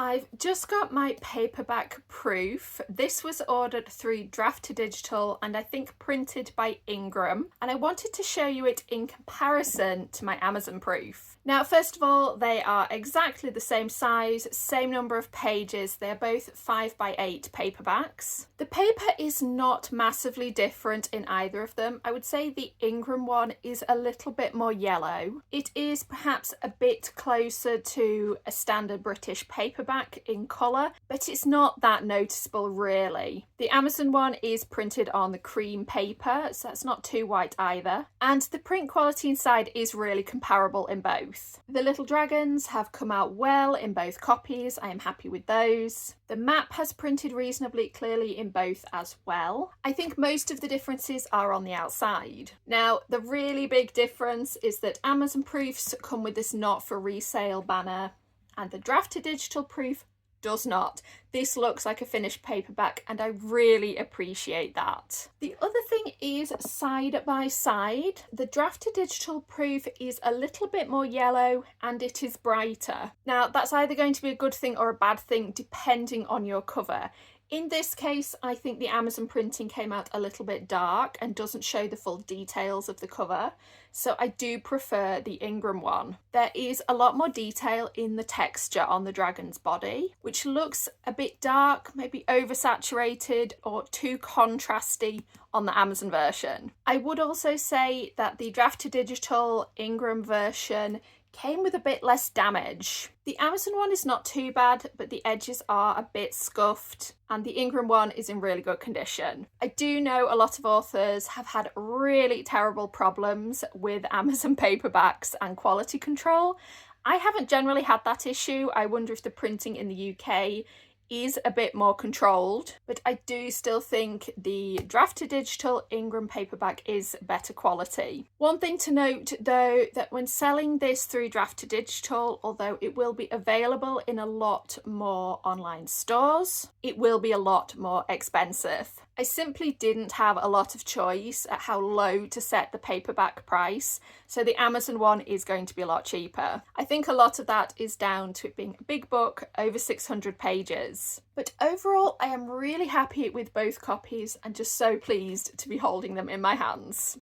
I've just got my paperback proof. This was ordered through Draft2Digital and I think printed by Ingram, and I wanted to show you it in comparison to my Amazon proof. Now, first of all, they are exactly the same size, same number of pages. They're both 5x8 paperbacks. The paper is not massively different in either of them. I would say the Ingram one is a little bit more yellow. It is perhaps a bit closer to a standard British paperback in colour, but it's not that noticeable really. The Amazon one is printed on the cream paper, so that's not too white either. And the print quality inside is really comparable in both. The little dragons have come out well in both copies. I am happy with those. The map has printed reasonably clearly in both as well. I think most of the differences are on the outside. Now, the really big difference is that Amazon proofs come with this not for resale banner, and the Draft2Digital proof does not. This looks like a finished paperback and I really appreciate that. The other thing is side by side. The Draft2Digital proof is a little bit more yellow and it is brighter. Now, that's either going to be a good thing or a bad thing depending on your cover. In this case, I think the Amazon printing came out a little bit dark and doesn't show the full details of the cover, so I do prefer the Ingram one. There is a lot more detail in the texture on the dragon's body, which looks a bit dark, maybe oversaturated or too contrasty on the Amazon version. I would also say that the Draft2Digital Ingram version came with a bit less damage. The Amazon one is not too bad, but the edges are a bit scuffed, and the Ingram one is in really good condition. I do know a lot of authors have had really terrible problems with Amazon paperbacks and quality control. I haven't generally had that issue. I wonder if the printing in the UK is a bit more controlled, but I do still think the Draft2Digital Ingram paperback is better quality. One thing to note though, that when selling this through Draft2Digital, although it will be available in a lot more online stores, it will be a lot more expensive. I simply didn't have a lot of choice at how low to set the paperback price, so the Amazon one is going to be a lot cheaper. I think a lot of that is down to it being a big book, over 600 pages. But overall, I am really happy with both copies and just so pleased to be holding them in my hands.